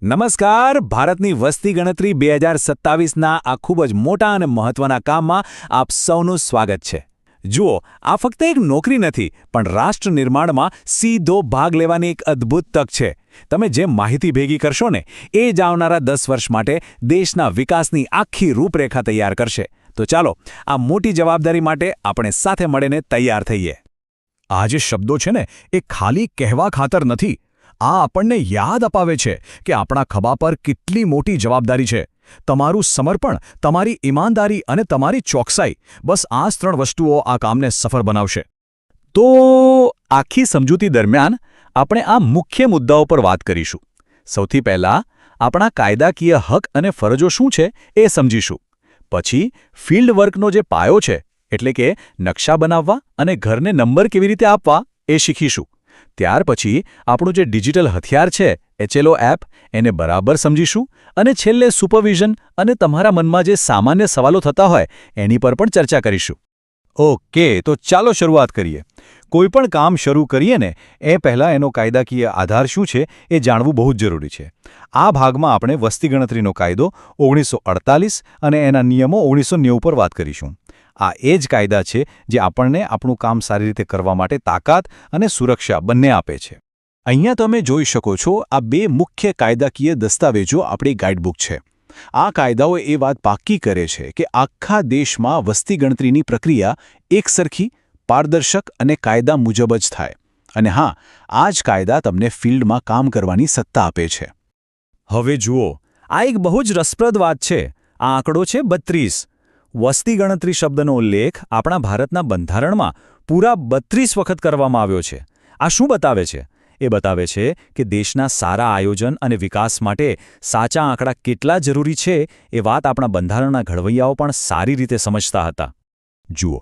નમસ્કાર. ભારતની વસ્તી ગણતરી 2027ના આ ખૂબ જ મોટા અને મહત્વના કામમાં આપ સૌનું સ્વાગત છે. જુઓ, આ ફક્ત એક નોકરી નથી, પણ રાષ્ટ્ર નિર્માણમાં સીધો ભાગ લેવાની એક અદ્ભુત તક છે. તમે જે માહિતી ભેગી કરશો ને એ જ આવનારા 10 વર્ષ માટે દેશના વિકાસની આખી રૂપરેખા તૈયાર કરશે. તો ચાલો, આ મોટી જવાબદારી માટે આપણે સાથે મળીને તૈયાર થઈએ. આ જે શબ્દો છે ને એ ખાલી કહેવા ખાતર નથી. આ આપણને યાદ અપાવે છે કે આપણા ખભા પર કેટલી મોટી જવાબદારી છે. તમારું સમર્પણ, તમારી ઈમાનદારી અને તમારી ચોકસાઈ, બસ આ જ 3 વસ્તુઓ આ કામને સફળ બનાવશે. તો આખી સમજૂતી દરમિયાન આપણે આ મુખ્ય મુદ્દાઓ પર વાત કરીશું. સૌથી પહેલાં આપણા કાયદાકીય હક અને ફરજો શું છે એ સમજીશું. પછી ફિલ્ડ વર્કનો જે પાયો છે, એટલે કે નકશા બનાવવા અને ઘરને નંબર કેવી રીતે આપવા એ શીખીશું. ત્યાર પછી આપણું જે ડિજિટલ હથિયાર છે HLO એપ, એને બરાબર સમજીશું. અને છેલ્લે સુપરવિઝન અને તમારા મનમાં જે સામાન્ય સવાલો થતા હોય એની પર પણ ચર્ચા કરીશું. ઓકે, તો ચાલો શરૂઆત કરીએ. કોઈ પણ કામ શરૂ કરીએ ને એ પહેલાં એનો કાયદાકીય આધાર શું છે એ જાણવું બહુ જ જરૂરી છે. આ ભાગમાં આપણે વસ્તી ગણતરીનો કાયદો 1948 અને એના નિયમો 1990 પર વાત કરીશું. આ એ જ કાયદા છે જે આપણને આપણું કામ સારી રીતે કરવા માટે તાકાત અને સુરક્ષા બંને આપે છે. અહીંયા તમે જોઈ શકો છો, આ 2 મુખ્ય કાયદાકીય દસ્તાવેજો આપણી ગાઈડબુક છે. આ કાયદાઓ એ વાત પાક્કી કરે છે કે આખા દેશમાં વસ્તી ગણતરીની પ્રક્રિયા એકસરખી, પારદર્શક અને કાયદા મુજબ જ થાય. અને હા, આ જ કાયદા તમને ફિલ્ડમાં કામ કરવાની સત્તા આપે છે. હવે જુઓ, આ એક બહુ જ રસપ્રદ વાત છે. આ આંકડો છે 32. વસ્તી ગણતરી શબ્દનો ઉલ્લેખ આપણા ભારતના બંધારણમાં પૂરા 32 વખત કરવામાં આવ્યો છે. આ શું બતાવે છે? એ બતાવે છે કે દેશના સારા આયોજન અને વિકાસ માટે સાચા આંકડા કેટલા જરૂરી છે એ વાત આપણા બંધારણના ઘડવૈયાઓ પણ સારી રીતે સમજતા હતા. જુઓ,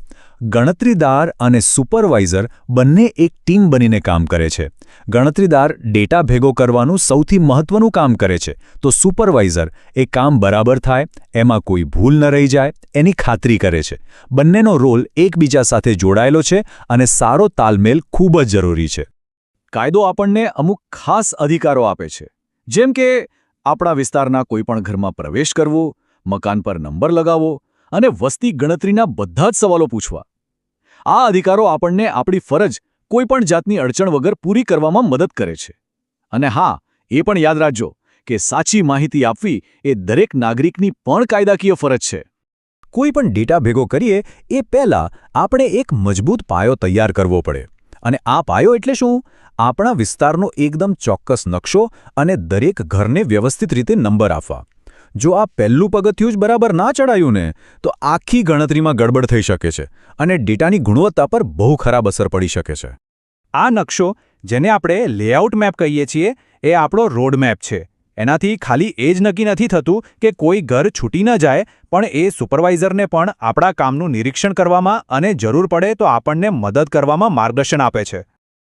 ગણતરીદાર અને સુપરવાઇઝર બંને એક ટીમ બનીને કામ કરે છે. ગણતરીદાર ડેટા ભેગો કરવાનું સૌથી મહત્વનું કામ કરે છે, તો સુપરવાઇઝર એ કામ બરાબર થાય, એમાં કોઈ ભૂલ ન રહી જાય એની ખાતરી કરે છે. બંનેનો રોલ એકબીજા સાથે જોડાયેલો છે અને સારો તાલમેલ ખૂબ જ જરૂરી છે. કાયદો આપણને અમુક ખાસ અધિકારો આપે છે, જેમ કે આપણા વિસ્તારના કોઈપણ ઘરમાં પ્રવેશ કરવો, મકાન પર નંબર લગાવવો અને વસ્તી ગણતરીના બધા જ સવાલો પૂછવા. આ અધિકારો આપણને આપણી ફરજ કોઈપણ જાતની અડચણ વગર પૂરી કરવામાં મદદ કરે છે. અને હા, એ પણ યાદ રાખજો કે સાચી માહિતી આપવી એ દરેક નાગરિકની પણ કાયદાકીય ફરજ છે. કોઈ પણ ડેટા ભેગો કરીએ એ પહેલાં આપણે એક મજબૂત પાયો તૈયાર કરવો પડે. અને આ પાયો એટલે શું? આપણા વિસ્તારનો એકદમ ચોક્કસ નકશો અને દરેક ઘરને વ્યવસ્થિત રીતે નંબર આપવા. જો આ પહેલું પગથિયું જ બરાબર ના ચડાયું ને, તો આખી ગણતરીમાં ગડબડ થઈ શકે છે અને ડેટાની ગુણવત્તા પર બહુ ખરાબ અસર પડી શકે છે. આ નકશો, જેને આપણે લેઆઉટ મેપ કહીએ છીએ, એ આપણો રોડ મેપ છે. એનાથી ખાલી એ જ નક્કી નથી થતું કે કોઈ ઘર છૂટી ન જાય, પણ એ સુપરવાઇઝરને પણ આપણા કામનું નિરીક્ષણ કરવામાં અને જરૂર પડે તો આપણને મદદ કરવામાં માર્ગદર્શન આપે છે.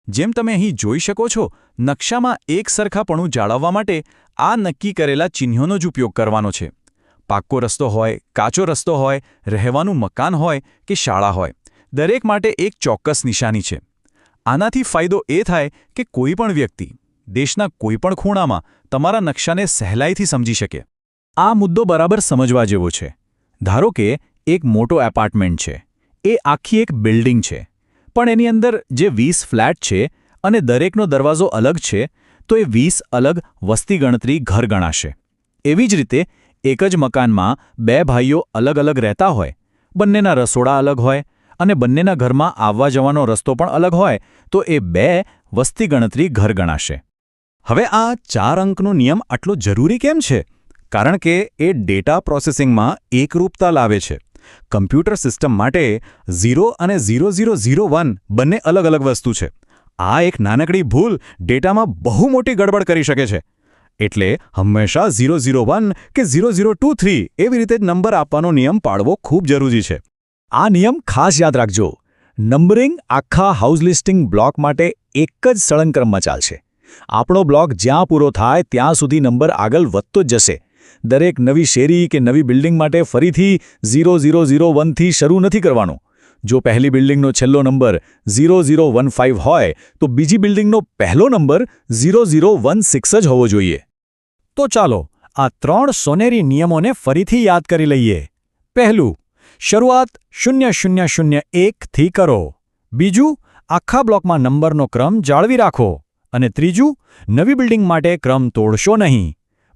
જેમ તમે અહીં જોઈ શકો છો, નકશામાં એક સરખાપણું જાળવવા માટે આ નક્કી કરેલા ચિહ્નોનો જ ઉપયોગ કરવાનો છે. પાક્કો રસ્તો હોય, કાચો રસ્તો હોય, રહેવાનું મકાન હોય કે શાળા હોય, દરેક માટે એક ચોક્કસ નિશાની છે. આનાથી ફાયદો એ થાય કે કોઈ પણ વ્યક્તિ દેશના કોઈપણ ખૂણામાં તમારા નકશાને સહેલાઈથી સમજી શકે. આ મુદ્દો બરાબર સમજવા જેવો છે. ધારો કે એક મોટો એપાર્ટમેન્ટ છે. એ આખી એક બિલ્ડિંગ છે, પણ એની અંદર જે 20 ફ્લેટ છે અને દરેકનો દરવાજો અલગ છે, તો એ 20 અલગ વસ્તી ગણતરી ઘર ગણાશે. એવી જ રીતે એક જ મકાનમાં 2 ભાઈઓ અલગ અલગ રહેતા હોય, બંનેના રસોડા અલગ હોય અને બંનેના ઘરમાં આવવા જવાનો રસ્તો પણ અલગ હોય, તો એ 2 વસ્તી ગણતરી ઘર ગણાશે. હવે આ 4 અંકનો નિયમ આટલો જરૂરી કેમ છે? કારણ કે એ ડેટા પ્રોસેસિંગમાં એકરૂપતા લાવે છે. કમ્પ્યુટર સિસ્ટમ માટે 0 અને 0001 બંને અલગ અલગ વસ્તુ છે. આ એક નાનકડી ભૂલ ડેટામાં બહુ મોટી ગડબડ કરી શકે છે. એટલે હંમેશા 001 કે 0023 એવી રીતે નંબર આપવાનો નિયમ પાળવો ખૂબ જરૂરી છે. આ નિયમ ખાસ યાદ રાખજો. નંબરિંગ આખા હાઉસ લિસ્ટિંગ બ્લોક માટે એક જ સળંગ ક્રમમાં ચાલશે. આપણો બ્લોક જ્યાં પૂરો થાય ત્યાં સુધી નંબર આગળ વધતો જ જશે. દરેક નવી શેરી કે નવી બિલ્ડિંગ માટે ફરીથી 0001થી શરૂ નથી કરવાનું. જો પહેલી બિલ્ડિંગનો છેલ્લો નંબર 0015 હોય, તો બીજી બિલ્ડિંગનો પહેલો નંબર 0016 જ હોવો જોઈએ. તો ચાલો આ 3 સોનેરી નિયમોને ફરીથી યાદ કરી લઈએ. પહેલું, શરૂઆત 0001 થી કરો. બીજું, આખા બ્લોકમાં નંબરનો ક્રમ જાળવી રાખો. અને ત્રીજું, નવી બિલ્ડિંગ માટે ક્રમ તોડશો નહીં.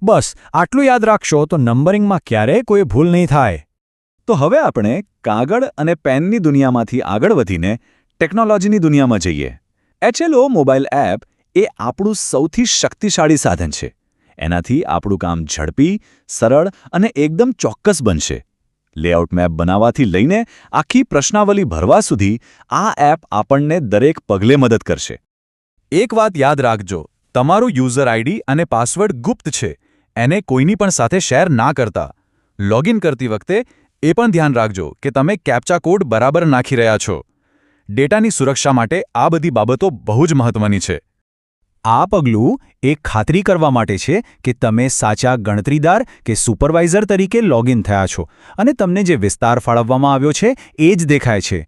બસ આટલું યાદ રાખશો તો નંબરિંગમાં ક્યારેય કોઈ ભૂલ નહીં થાય. તો હવે આપણે કાગળ અને પેનની દુનિયામાંથી આગળ વધીને ટેકનોલોજીની દુનિયામાં જઈએ. HLO મોબાઈલ એપ એ આપણું સૌથી શક્તિશાળી સાધન છે. એનાથી આપણું કામ ઝડપી, સરળ અને એકદમ ચોક્કસ બનશે. લેઆઉટ મેપ બનાવવાથી લઈને આખી પ્રશ્નાવલી ભરવા સુધી આ એપ આપણને દરેક પગલે મદદ કરશે. એક વાત યાદ રાખજો, તમારું યુઝર આઈડી અને પાસવર્ડ ગુપ્ત છે. એને કોઈની પણ સાથે શેર ના કરતા. લોગિન કરતી વખતે એ પણ ધ્યાન રાખજો કે તમે કેપ્ચા કોડ બરાબર નાખી રહ્યા છો. ડેટાની સુરક્ષા માટે આ બધી બાબતો બહુ જ મહત્વની છે. આ પગલું એ ખાતરી કરવા માટે છે કે તમે સાચા ગણતરીદાર કે સુપરવાઇઝર તરીકે લોગિન થયા છો અને તમને જે વિસ્તાર ફાળવવામાં આવ્યો છે એ જ દેખાય છે.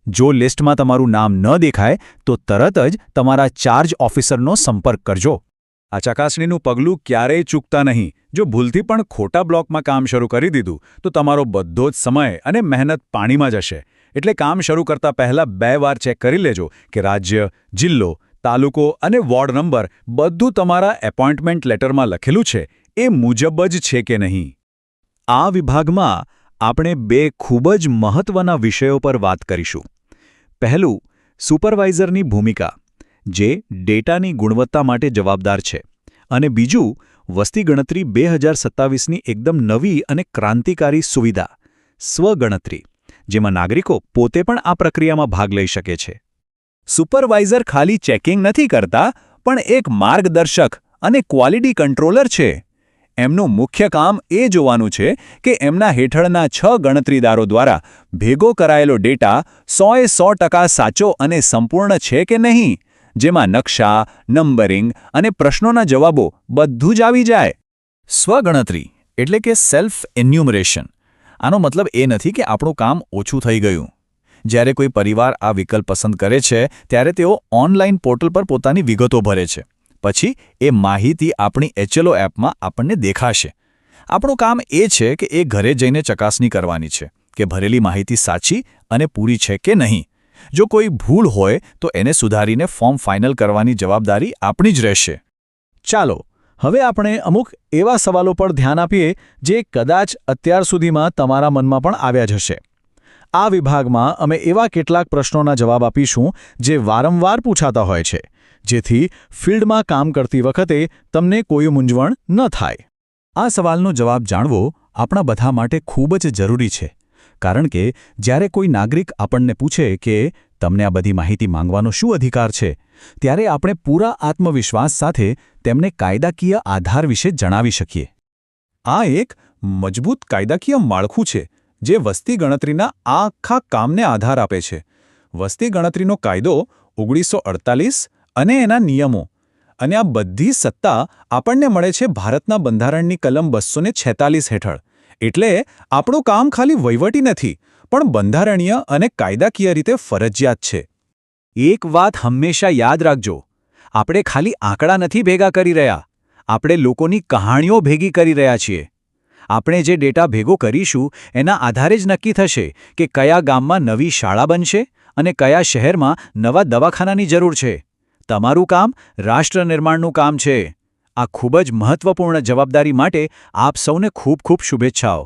જો લિસ્ટમાં તમારું નામ ન દેખાય તો તરત જ તમારા ચાર્જ ઓફિસરનો સંપર્ક કરજો. આ ચકાસણીનું પગલું ક્યારેય ચૂકતા નહીં. જો ભૂલથી પણ ખોટા બ્લોકમાં કામ શરૂ કરી દીધું તો તમારો બધો જ સમય અને મહેનત પાણીમાં જશે. એટલે કામ શરૂ કરતા પહેલા 2 વાર ચેક કરી લેજો કે રાજ્ય, જિલ્લો, તાલુકો અને વોર્ડ નંબર બધું તમારા એપોઇન્ટમેન્ટ લેટરમાં લખેલું છે એ મુજબ જ છે કે નહીં. આ વિભાગમાં આપણે 2 ખૂબ જ મહત્વના વિષયો પર વાત કરીશું. પહેલું, સુપરવાઇઝરની ભૂમિકા, જે ડેટાની ગુણવત્તા માટે જવાબદાર છે. અને બીજું, વસ્તી ગણતરી 2027ની એકદમ નવી અને ક્રાંતિકારી સુવિધા, સ્વગણતરી, જેમાં નાગરિકો પોતે પણ આ પ્રક્રિયામાં ભાગ લઈ શકે છે. સુપરવાઇઝર ખાલી ચેકિંગ નથી કરતા, પણ એક માર્ગદર્શક અને ક્વોલિટી કંટ્રોલર છે. એમનું મુખ્ય કામ એ જોવાનું છે કે એમના હેઠળના 6 ગણતરીદારો દ્વારા ભેગો કરાયેલો ડેટા 100% સાચો અને સંપૂર્ણ છે કે નહીં, જેમાં નકશા, નંબરિંગ અને પ્રશ્નોના જવાબો બધું જ આવી જાય. સ્વગણતરી એટલે કે સેલ્ફ એન્યુમરેશન. આનો મતલબ એ નથી કે આપણું કામ ઓછું થઈ ગયું. જ્યારે કોઈ પરિવાર આ વિકલ્પ પસંદ કરે છે ત્યારે તેઓ ઓનલાઈન પોર્ટલ પર પોતાની વિગતો ભરે છે. પછી એ માહિતી આપણી HLO એપમાં આપણને દેખાશે. આપણું કામ એ છે કે એ ઘરે જઈને ચકાસણી કરવાની છે કે ભરેલી માહિતી સાચી અને પૂરી છે કે નહીં. જો કોઈ ભૂલ હોય તો એને સુધારીને ફોર્મ ફાઇનલ કરવાની જવાબદારી આપણી જ રહેશે. ચાલો હવે આપણે અમુક એવા સવાલો પર ધ્યાન આપીએ જે કદાચ અત્યાર સુધીમાં તમારા મનમાં પણ આવ્યા જ હશે. આ વિભાગમાં અમે એવા કેટલાક પ્રશ્નોના જવાબ આપીશું જે વારંવાર પૂછાતા હોય છે, જેથી ફિલ્ડમાં કામ કરતી વખતે તમને કોઈ મૂંઝવણ ન થાય. આ સવાલનો જવાબ જાણવો આપણા બધા માટે ખૂબ જ જરૂરી છે, કારણ કે જ્યારે કોઈ નાગરિક આપણને પૂછે કે તમને આ બધી માહિતી માંગવાનો શું અધિકાર છે, ત્યારે આપણે પૂરા આત્મવિશ્વાસ સાથે તેમને કાયદાકીય આધાર વિશે જણાવી શકીએ. આ એક મજબૂત કાયદાકીય માળખું છે જે વસ્તી ગણતરીના આખા કામને આધાર આપે છે. વસ્તી ગણતરીનો કાયદો 1948 અને એના નિયમો અને આ બધી સત્તા આપણને મળે છે ભારતના બંધારણની કલમ 246 હેઠળ. એટલે આપણું કામ ખાલી વહીવટી નથી, પણ બંધારણીય અને કાયદાકીય રીતે ફરજિયાત છે. એક વાત હંમેશા યાદ રાખજો, આપણે ખાલી આંકડા નથી ભેગા કરી રહ્યા, આપણે લોકોની કહાણીઓ ભેગી કરી રહ્યા છીએ. આપણે જે ડેટા ભેગો કરીશું એના આધારે જ નક્કી થશે કે કયા ગામમાં નવી શાળા બનશે અને કયા શહેરમાં નવા દવાખાનાની જરૂર છે. તમારું કામ રાષ્ટ્ર નિર્માણનું કામ છે. આ ખૂબ જ મહત્વપૂર્ણ જવાબદારી માટે આપ સૌને ખૂબ ખૂબ શુભેચ્છાઓ.